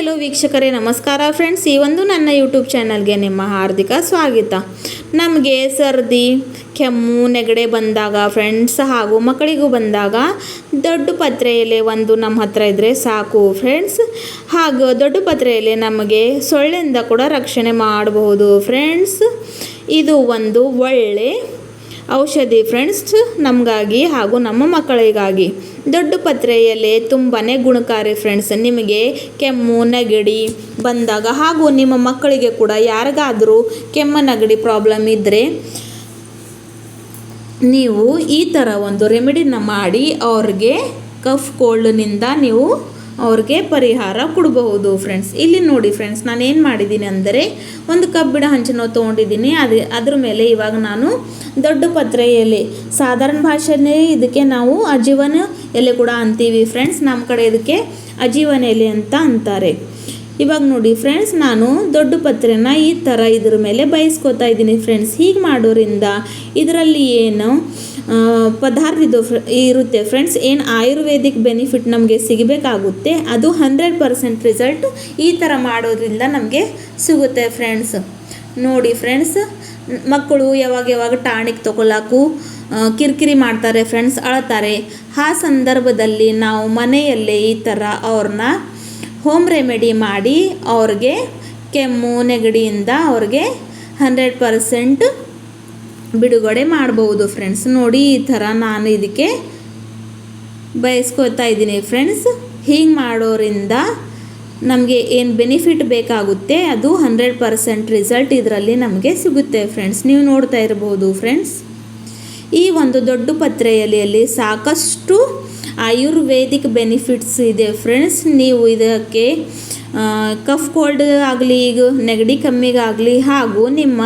Hello ವೀಕ್ಷಕರೇ, ನಮಸ್ಕಾರ friends. ಈ ಒಂದು ನನ್ನ ಯೂಟ್ಯೂಬ್ ಚಾನಲ್ಗೆ ನಿಮ್ಮ ಹಾರ್ದಿಕ ಸ್ವಾಗತ. ನಮಗೆ ಸರ್ದಿ, ಕೆಮ್ಮು, ನೆಗಡೆ ಬಂದಾಗ ಫ್ರೆಂಡ್ಸ್ ಹಾಗೂ ಮಕ್ಕಳಿಗೂ ಬಂದಾಗ ದೊಡ್ಡ ಪತ್ರೆ ಎಲೆ ಒಂದು ನಮ್ಮ ಹತ್ರ ಇದ್ದರೆ ಸಾಕು ಫ್ರೆಂಡ್ಸ್. ಹಾಗೂ ದೊಡ್ಡ ಪತ್ರೆ ಎಲೆ ನಮಗೆ ಸೊಳ್ಳೆಯಿಂದ ಕೂಡ ರಕ್ಷಣೆ ಮಾಡಬಹುದು ಫ್ರೆಂಡ್ಸ್. ಇದು ಒಂದು ಒಳ್ಳೆ ಔಷಧಿ ಫ್ರೆಂಡ್ಸ್, ನಮಗಾಗಿ ಹಾಗೂ ನಮ್ಮ ಮಕ್ಕಳಿಗಾಗಿ. ದೊಡ್ಡ ಪತ್ರೆ ಎಲೆ ತುಂಬಾ ಗುಣಕಾರಿ ಫ್ರೆಂಡ್ಸ್. ನಿಮಗೆ ಕೆಮ್ಮು, ನೆಗಡಿ ಬಂದಾಗ ಹಾಗೂ ನಿಮ್ಮ ಮಕ್ಕಳಿಗೆ ಕೂಡ ಯಾರಿಗಾದರೂ ಕೆಮ್ಮು, ನೆಗಡಿ ಪ್ರಾಬ್ಲಮ್ ಇದ್ದರೆ ನೀವು ಈ ಥರ ಒಂದು ರೆಮಿಡಿನ ಮಾಡಿ ಅವ್ರಿಗೆ ಕಫ್ ಕೋಲ್ಡ್ನಿಂದ ನೀವು ಅವ್ರಿಗೆ ಪರಿಹಾರ ಕೊಡಬಹುದು ಫ್ರೆಂಡ್ಸ್. ಇಲ್ಲಿ ನೋಡಿ ಫ್ರೆಂಡ್ಸ್, ನಾನು ಏನು ಮಾಡಿದ್ದೀನಿ ಅಂದರೆ ಒಂದು ಕಬ್ಬಿಣ ಹಂಚನ್ನು ತೊಗೊಂಡಿದ್ದೀನಿ. ಅದ್ರ ಮೇಲೆ ಇವಾಗ ನಾನು ದೊಡ್ಡ ಪತ್ರೆ ಎಲೆ, ಸಾಧಾರಣ ಭಾಷೆಯಲ್ಲಿ ಇದಕ್ಕೆ ನಾವು ಅಜೀವನ ಎಲೆ ಕೂಡ ಅಂತೀವಿ ಫ್ರೆಂಡ್ಸ್. ನಮ್ಮ ಕಡೆ ಇದಕ್ಕೆ ಅಜೀವನ ಎಲೆ ಅಂತ ಅಂತಾರೆ. ಇವಾಗ ನೋಡಿ ಫ್ರೆಂಡ್ಸ್, ನಾನು ದೊಡ್ಡ ಪತ್ರೆನ ಈ ಥರ ಇದ್ರ ಮೇಲೆ ಬೇಯಿಸ್ಕೊತಾ ಇದ್ದೀನಿ ಫ್ರೆಂಡ್ಸ್. ಹೀಗೆ ಮಾಡೋದ್ರಿಂದ ಇದರಲ್ಲಿ ಏನು ಪದಾರ್ಥ ಇರುತ್ತೆ ಫ್ರೆಂಡ್ಸ್, ಏನು ಆಯುರ್ವೇದಿಕ್ ಬೆನಿಫಿಟ್ ನಮಗೆ ಸಿಗಬೇಕಾಗುತ್ತೆ, ಅದು 100% ರಿಸಲ್ಟ್ ಈ ಥರ ಮಾಡೋದ್ರಿಂದ ನಮಗೆ ಸಿಗುತ್ತೆ ಫ್ರೆಂಡ್ಸ್. ನೋಡಿ ಫ್ರೆಂಡ್ಸ್, ಮಕ್ಕಳು ಯಾವಾಗ ಟಾನಿಕ್ ತೊಗೊಳಕ್ಕೂ ಕಿರಿಕಿರಿ ಮಾಡ್ತಾರೆ ಫ್ರೆಂಡ್ಸ್, ಅಳ್ತಾರೆ. ಆ ಸಂದರ್ಭದಲ್ಲಿ ನಾವು ಮನೆಯಲ್ಲೇ ಈ ಥರ ಅವ್ರನ್ನ ಹೋಮ್ ರೆಮಿಡಿ ಮಾಡಿ ಅವ್ರಿಗೆ ಕೆಮ್ಮು, ನೆಗಡಿಯಿಂದ ಅವ್ರಿಗೆ 100% ಬಿಡುಗಡೆ ಮಾಡ್ಬೋದು ಫ್ರೆಂಡ್ಸ್. ನೋಡಿ ಈ ಥರ ನಾನು ಇದಕ್ಕೆ ಬಯಸ್ಕೊತಾ ಇದ್ದೀನಿ ಫ್ರೆಂಡ್ಸ್. ಹೀಗೆ ಮಾಡೋದ್ರಿಂದ ನಮಗೆ ಏನು ಬೆನಿಫಿಟ್ ಬೇಕಾಗುತ್ತೆ ಅದು 100% ರಿಸಲ್ಟ್ ಇದರಲ್ಲಿ ನಮಗೆ ಸಿಗುತ್ತೆ ಫ್ರೆಂಡ್ಸ್. ನೀವು ನೋಡ್ತಾ ಇರ್ಬೋದು ಫ್ರೆಂಡ್ಸ್, ಈ ಒಂದು ದೊಡ್ಡ ಪತ್ರೆ ಎಲೆಯಲ್ಲಿ ಸಾಕಷ್ಟು ಆಯುರ್ವೇದಿಕ್ ಬೆನಿಫಿಟ್ಸ್ ಇದೆ ಫ್ರೆಂಡ್ಸ್. ನೀವು ಇದಕ್ಕೆ ಕಫ್ ಕೋಲ್ಡ್ ಆಗಲಿ, ಈಗ ನೆಗಡಿ ಕಮ್ಮಿಗಾಗಲಿ ಹಾಗೂ ನಿಮ್ಮ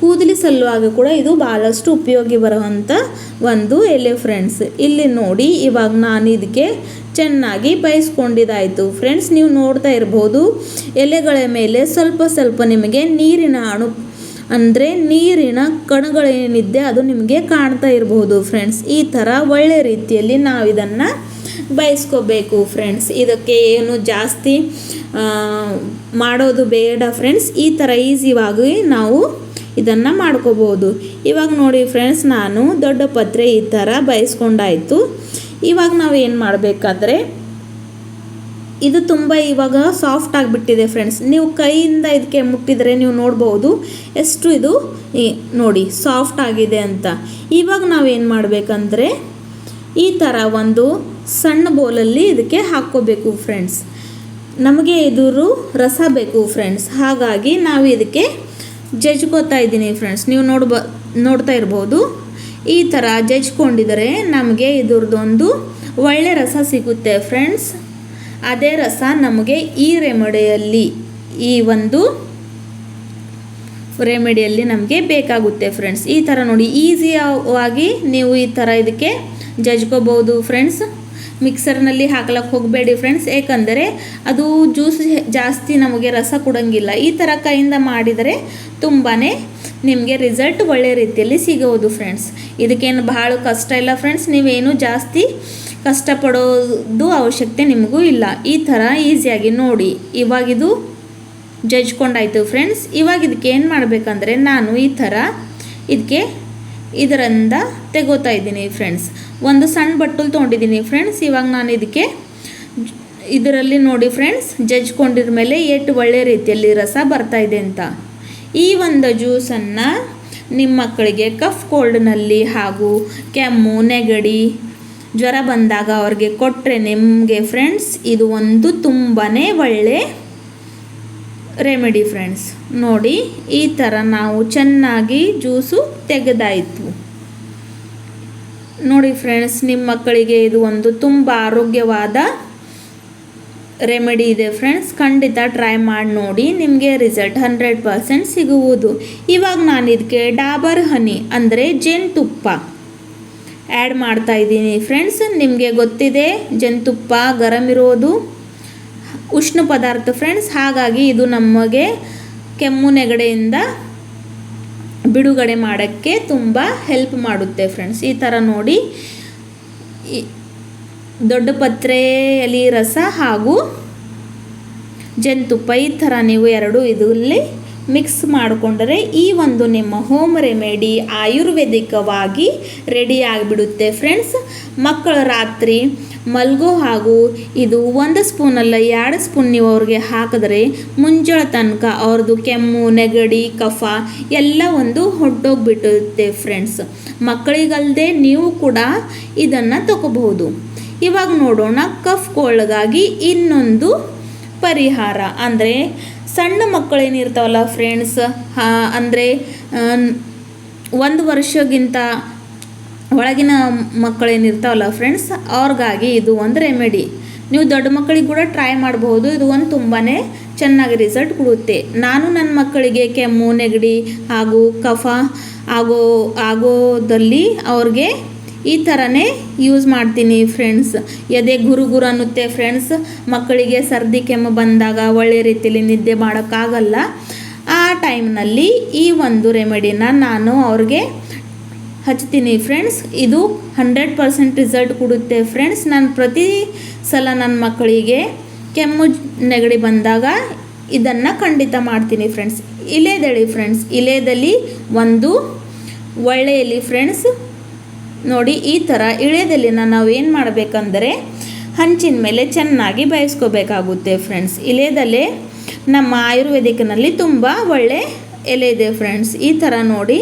ಕೂದಲಿ ಸಲುವಾಗಿ ಕೂಡ ಇದು ಭಾಳಷ್ಟು ಉಪಯೋಗಿ ಬರುವಂಥ ಒಂದು ಎಲೆ ಫ್ರೆಂಡ್ಸ್. ಇಲ್ಲಿ ನೋಡಿ, ಇವಾಗ ನಾನು ಇದಕ್ಕೆ ಚೆನ್ನಾಗಿ ಬೇಯಿಸ್ಕೊಂಡಿದ್ದಾಯಿತು ಫ್ರೆಂಡ್ಸ್. ನೀವು ನೋಡ್ತಾ ಇರ್ಬೋದು ಎಲೆಗಳ ಮೇಲೆ ಸ್ವಲ್ಪ ನಿಮಗೆ ನೀರಿನ ಅಣು ಅಂದರೆ ನೀರಿನ ಕಣಗಳೇನಿದೆ ಅದು ನಿಮಗೆ ಕಾಣ್ತಾ ಇರಬಹುದು ಫ್ರೆಂಡ್ಸ್. ಈ ಥರ ಒಳ್ಳೆ ರೀತಿಯಲ್ಲಿ ನಾವು ಇದನ್ನು ಬೇಯಿಸ್ಕೋಬೇಕು ಫ್ರೆಂಡ್ಸ್. ಇದಕ್ಕೆ ಏನು ಜಾಸ್ತಿ ಮಾಡೋದು ಬೇಡ ಫ್ರೆಂಡ್ಸ್. ಈ ಥರ ಈಸಿಯಾಗಿ ನಾವು ಇದನ್ನು ಮಾಡ್ಕೋಬೋದು. ಇವಾಗ ನೋಡಿ ಫ್ರೆಂಡ್ಸ್, ನಾನು ದೊಡ್ಡ ಪತ್ರೆ ಈ ಥರ ಬೇಯಿಸ್ಕೊಂಡಾಯಿತು. ಇವಾಗ ನಾವು ಏನು ಮಾಡಬೇಕಾದ್ರೆ, ಇದು ತುಂಬ ಇವಾಗ ಸಾಫ್ಟ್ ಆಗಿಬಿಟ್ಟಿದೆ ಫ್ರೆಂಡ್ಸ್. ನೀವು ಕೈಯಿಂದ ಇದಕ್ಕೆ ಮುಟ್ಟಿದರೆ ನೀವು ನೋಡ್ಬೋದು ಎಷ್ಟು ಇದು ನೋಡಿ ಸಾಫ್ಟ್ ಆಗಿದೆ ಅಂತ. ಇವಾಗ ನಾವೇನು ಮಾಡಬೇಕಂದ್ರೆ ಈ ಥರ ಒಂದು ಸಣ್ಣ ಬೌಲಲ್ಲಿ ಇದಕ್ಕೆ ಹಾಕ್ಕೋಬೇಕು ಫ್ರೆಂಡ್ಸ್. ನಮಗೆ ಇದ್ರ ರಸ ಬೇಕು ಫ್ರೆಂಡ್ಸ್, ಹಾಗಾಗಿ ನಾವು ಇದಕ್ಕೆ ಜಜ್ಕೋತಾ ಇದ್ದೀನಿ ಫ್ರೆಂಡ್ಸ್. ನೀವು ನೋಡ್ತಾ ಇರ್ಬೋದು ಈ ಥರ ಜಜ್ಕೊಂಡಿದರೆ ನಮಗೆ ಇದ್ರದ್ದೊಂದು ಒಳ್ಳೆ ರಸ ಸಿಗುತ್ತೆ ಫ್ರೆಂಡ್ಸ್. ಅದೇ ರಸ ನಮಗೆ ಈ ರೆಮಿಡಿಯಲ್ಲಿ ನಮಗೆ ಬೇಕಾಗುತ್ತೆ ಫ್ರೆಂಡ್ಸ್. ಈ ಥರ ನೋಡಿ ಈಸಿಯಾಗಿ ನೀವು ಈ ಥರ ಇದಕ್ಕೆ ಜಜ್ಕೋಬೋದು ಫ್ರೆಂಡ್ಸ್. ಮಿಕ್ಸರ್ನಲ್ಲಿ ಹಾಕ್ಲಕ್ಕೆ ಹೋಗಬೇಡಿ ಫ್ರೆಂಡ್ಸ್, ಏಕೆಂದರೆ ಅದು ಜ್ಯೂಸ್ ಜಾಸ್ತಿ ನಮಗೆ ರಸ ಕೊಡೋಂಗಿಲ್ಲ. ಈ ಥರ ಕೈಯಿಂದ ಮಾಡಿದರೆ ತುಂಬಾ ನಿಮಗೆ ರಿಸಲ್ಟ್ ಒಳ್ಳೆ ರೀತಿಯಲ್ಲಿ ಸಿಗೋದು ಫ್ರೆಂಡ್ಸ್. ಇದಕ್ಕೇನು ಭಾಳ ಕಷ್ಟ ಇಲ್ಲ ಫ್ರೆಂಡ್ಸ್, ನೀವೇನು ಜಾಸ್ತಿ ಕಷ್ಟಪಡೋದು ಅವಶ್ಯಕತೆ ನಿಮಗೂ ಇಲ್ಲ. ಈ ಥರ ಈಸಿಯಾಗಿ ನೋಡಿ ಇವಾಗಿದು ಜಜ್ಕೊಂಡಾಯಿತು ಫ್ರೆಂಡ್ಸ್. ಇವಾಗ ಇದಕ್ಕೆ ಏನು ಮಾಡಬೇಕಂದ್ರೆ ನಾನು ಈ ಥರ ಇದರಿಂದ ತೆಗೋತಾ ಇದ್ದೀನಿ ಫ್ರೆಂಡ್ಸ್. ಒಂದು ಸಣ್ಣ ಬಟ್ಟಲು ತೊಗೊಂಡಿದ್ದೀನಿ ಫ್ರೆಂಡ್ಸ್. ಇವಾಗ ನಾನು ಇದರಲ್ಲಿ ನೋಡಿ ಫ್ರೆಂಡ್ಸ್, ಜಜ್ಕೊಂಡಿರ ಮೇಲೆ ಎಷ್ಟು ಒಳ್ಳೆ ರೀತಿಯಲ್ಲಿ ರಸ ಬರ್ತಾ ಇದೆ ಅಂತ. ಈ ಒಂದು ಜ್ಯೂಸನ್ನು ನಿಮ್ಮ ಮಕ್ಕಳಿಗೆ ಕಫ್ ಕೋಲ್ಡ್ನಲ್ಲಿ ಹಾಗೂ ಕೆಮ್ಮು, ನೆಗಡಿ, ಜ್ವರ ಬಂದಾಗ ಅವ್ರಿಗೆ ಕೊಟ್ಟರೆ ನಿಮಗೆ ಫ್ರೆಂಡ್ಸ್ ಇದು ಒಂದು ತುಂಬಾ ಒಳ್ಳೆ ರೆಮಿಡಿ ಫ್ರೆಂಡ್ಸ್. ನೋಡಿ ಈ ಥರ ನಾವು ಚೆನ್ನಾಗಿ ಜ್ಯೂಸು ತೆಗೆದಾಯಿತು. ನೋಡಿ ಫ್ರೆಂಡ್ಸ್, ನಿಮ್ಮ ಮಕ್ಕಳಿಗೆ ಇದು ಒಂದು ತುಂಬ ಆರೋಗ್ಯವಾದ ರೆಮಿಡಿ ಇದೆ ಫ್ರೆಂಡ್ಸ್. ಖಂಡಿತ ಟ್ರೈ ಮಾಡಿ ನೋಡಿ, ನಿಮಗೆ ರಿಸಲ್ಟ್ 100% ಸಿಗುವುದು. ಇವಾಗ ನಾನು ಇದಕ್ಕೆ ಡಾಬರ್ ಹನಿ ಅಂದರೆ ಜೇನುತುಪ್ಪ ಆ್ಯಡ್ ಮಾಡ್ತಾ ಇದ್ದೀನಿ ಫ್ರೆಂಡ್ಸ್. ನಿಮಗೆ ಗೊತ್ತಿದೆ ಜೇನುತುಪ್ಪ ಗರಂ ಇರೋದು ಉಷ್ಣ ಪದಾರ್ಥ ಫ್ರೆಂಡ್ಸ್, ಹಾಗಾಗಿ ಇದು ನಮಗೆ ಕೆಮ್ಮು, ನೆಗಡೆಯಿಂದ ಬಿಡುಗಡೆ ಮಾಡೋಕ್ಕೆ ತುಂಬ ಹೆಲ್ಪ್ ಮಾಡುತ್ತೆ ಫ್ರೆಂಡ್ಸ್. ಈ ಥರ ನೋಡಿ ದೊಡ್ಡ ಪತ್ರೆ ಎಲೆ ರಸ ಹಾಗೂ ಜೇನುತುಪ್ಪ ಈ ಥರ ನೀವು ಎರಡು ಇದರಲ್ಲಿ ಮಿಕ್ಸ್ ಮಾಡಿಕೊಂಡರೆ ಈ ಒಂದು ನಿಮ್ಮ ಹೋಮ್ ರೆಮಿಡಿ ಆಯುರ್ವೇದಿಕವಾಗಿ ರೆಡಿ ಆಗಿಬಿಡುತ್ತೆ ಫ್ರೆಂಡ್ಸ್. ಮಕ್ಕಳು ರಾತ್ರಿ ಮಲ್ಗೋ ಹಾಗೂ ಇದು 1 ಸ್ಪೂನಲ್ಲ 2 ಸ್ಪೂನ್ ನೀವು ಅವ್ರಿಗೆ ಹಾಕಿದ್ರೆ ಮುಂಜಾನೆ ತನಕ ಅವ್ರದ್ದು ಕೆಮ್ಮು ನೆಗಡಿ ಕಫ ಎಲ್ಲ ಒಂದು ಹೊಟ್ಟೋಗ್ಬಿಟ್ಟಿರುತ್ತೆ ಫ್ರೆಂಡ್ಸ್. ಮಕ್ಕಳಿಗಲ್ಲದೆ ನೀವು ಕೂಡ ಇದನ್ನು ತಗೋಬಹುದು. ಇವಾಗ ನೋಡೋಣ ಕಫ್ ಕೋಲ್ಡ್ಗಾಗಿ ಇನ್ನೊಂದು ಪರಿಹಾರ. ಅಂದರೆ ಸಣ್ಣ ಮಕ್ಕಳೇನಿರ್ತಾವಲ್ಲ ಫ್ರೆಂಡ್ಸ್, ಅಂದರೆ 1 ವರ್ಷಕ್ಕಿಂತ ಒಳಗಿನ ಮಕ್ಕಳೇನಿರ್ತಾವಲ್ಲ ಫ್ರೆಂಡ್ಸ್, ಅವ್ರಿಗಾಗಿ ಇದು ಒಂದು ರೆಮಿಡಿ. ನೀವು ದೊಡ್ಡ ಮಕ್ಕಳಿಗೆ ಕೂಡ ಟ್ರೈ ಮಾಡಬಹುದು. ಇದು ಒಂದು ತುಂಬಾ ಚೆನ್ನಾಗಿ ರಿಸಲ್ಟ್ ಕೊಡುತ್ತೆ. ನಾನು ನನ್ನ ಮಕ್ಕಳಿಗೆ ಕೆಮ್ಮು ನೆಗಡಿ ಹಾಗೂ ಕಫ ಆಗೋದಲ್ಲಿ ಅವ್ರಿಗೆ ಈ ಥರನೇ ಯೂಸ್ ಮಾಡ್ತೀನಿ ಫ್ರೆಂಡ್ಸ್. ಎದೆ ಗುರು ಅನ್ನುತ್ತೆ ಫ್ರೆಂಡ್ಸ್. ಮಕ್ಕಳಿಗೆ ಸರ್ದಿ ಕೆಮ್ಮು ಬಂದಾಗ ಒಳ್ಳೆ ರೀತಿಯಲ್ಲಿ ನಿದ್ದೆ ಮಾಡೋಕ್ಕಾಗಲ್ಲ. ಆ ಟೈಮ್ನಲ್ಲಿ ಈ ಒಂದು ರೆಮಿಡಿನ ನಾನು ಅವ್ರಿಗೆ ಹಚ್ತೀನಿ ಫ್ರೆಂಡ್ಸ್. ಇದು 100% ರಿಸಲ್ಟ್ ಕೊಡುತ್ತೆ ಫ್ರೆಂಡ್ಸ್. ನಾನು ಪ್ರತಿ ಸಲ ನನ್ನ ಮಕ್ಕಳಿಗೆ ಕೆಮ್ಮು ನೆಗಡಿ ಬಂದಾಗ ಇದನ್ನು ಖಂಡಿತ ಮಾಡ್ತೀನಿ ಫ್ರೆಂಡ್ಸ್. ಇಲೆದೆಳಿ ಫ್ರೆಂಡ್ಸ್, ಇಲೆದಲ್ಲಿ ಒಂದು ಒಳ್ಳೆ ಎಲೆ ಫ್ರೆಂಡ್ಸ್. ನೋಡಿ ಈ ಥರ ಇಳೆದೆಲೆನ ನಾವು ಏನು ಮಾಡಬೇಕಂದರೆ ಹಂಚಿನ ಮೇಲೆ ಚೆನ್ನಾಗಿ ಬೇಯಿಸ್ಕೋಬೇಕಾಗುತ್ತೆ ಫ್ರೆಂಡ್ಸ್. ಇಲೆದೆಲೆ ನಮ್ಮ ಆಯುರ್ವೇದಿಕ್ನಲ್ಲಿ ತುಂಬ ಒಳ್ಳೆ ಎಲೆ ಇದೆ ಫ್ರೆಂಡ್ಸ್. ಈ ಥರ ನೋಡಿ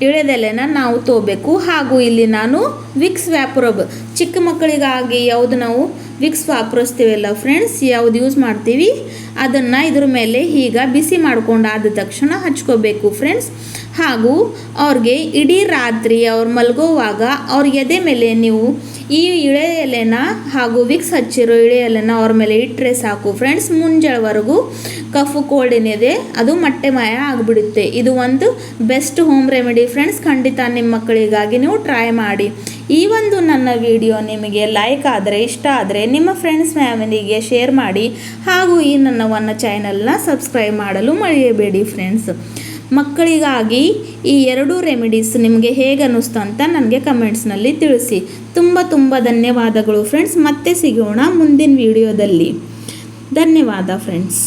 ಇಳೆದೆಲೆನ ನಾವು ತಗೋಬೇಕು. ಹಾಗೂ ಇಲ್ಲಿ ನಾನು ವಿಕ್ಸ್ ವ್ಯಾಪ್ರಬ್ ಚಿಕ್ಕ ಮಕ್ಕಳಿಗಾಗಿ ಯಾವುದು ನಾವು ವಿಕ್ಸ್ ವಾಪರಿಸ್ತೀವಲ್ಲ ಫ್ರೆಂಡ್ಸ್, ಯಾವುದು ಯೂಸ್ ಮಾಡ್ತೀವಿ ಅದನ್ನು ಇದ್ರ ಮೇಲೆ ಈಗ ಬಿಸಿ ಮಾಡ್ಕೊಂಡಾದ ತಕ್ಷಣ ಹಚ್ಕೋಬೇಕು ಫ್ರೆಂಡ್ಸ್. ಹಾಗೂ ಅವ್ರಿಗೆ ಇಡೀ ರಾತ್ರಿ ಅವ್ರು ಮಲಗೋವಾಗ ಅವ್ರ ಎದೆ ಮೇಲೆ ನೀವು ಈ ಇಳೆ ಎಲೆನ ಹಾಗೂ ವಿಕ್ಸ್ ಹಚ್ಚಿರೋ ಇಳೆ ಎಲೆನ ಅವ್ರ ಮೇಲೆ ಇಟ್ಟರೆ ಸಾಕು ಫ್ರೆಂಡ್ಸ್. ಮುಂಜಾನೆವರೆಗೂ ಕಫು ಕೋಲ್ಡ್ ಏನಿದೆ ಅದು ಮಟ್ಟೆ ಮಾಯ ಆಗಿಬಿಡುತ್ತೆ. ಇದು ಒಂದು ಬೆಸ್ಟ್ ಹೋಮ್ ರೆಮಿಡಿ ಫ್ರೆಂಡ್ಸ್. ಖಂಡಿತ ನಿಮ್ಮ ಮಕ್ಕಳಿಗಾಗಿ ನೀವು ಟ್ರೈ ಮಾಡಿ. ಈ ಒಂದು ನನ್ನ ವಿಡಿಯೋ ನಿಮಗೆ ಲೈಕ್ ಆದರೆ ಇಷ್ಟ ಆದರೆ ನಿಮ್ಮ ಫ್ರೆಂಡ್ಸ್ ಫ್ಯಾಮಿಲಿಗೆ ಶೇರ್ ಮಾಡಿ. ಹಾಗೂ ಈ ನನ್ನ ಚಾನಲ್ನ ಸಬ್ಸ್ಕ್ರೈಬ್ ಮಾಡಲು ಮರೆಯಬೇಡಿ ಫ್ರೆಂಡ್ಸ್. ಮಕ್ಕಳಿಗಾಗಿ ಈ 2 ರೆಮಿಡೀಸ್ ನಿಮಗೆ ಹೇಗೆ ಅನ್ನಿಸ್ತು ಅಂತ ನನಗೆ ಕಮೆಂಟ್ಸ್ನಲ್ಲಿ ತಿಳಿಸಿ. ತುಂಬ ಧನ್ಯವಾದಗಳು ಫ್ರೆಂಡ್ಸ್. ಮತ್ತೆ ಸಿಗೋಣ ಮುಂದಿನ ವಿಡಿಯೋದಲ್ಲಿ. ಧನ್ಯವಾದ ಫ್ರೆಂಡ್ಸ್.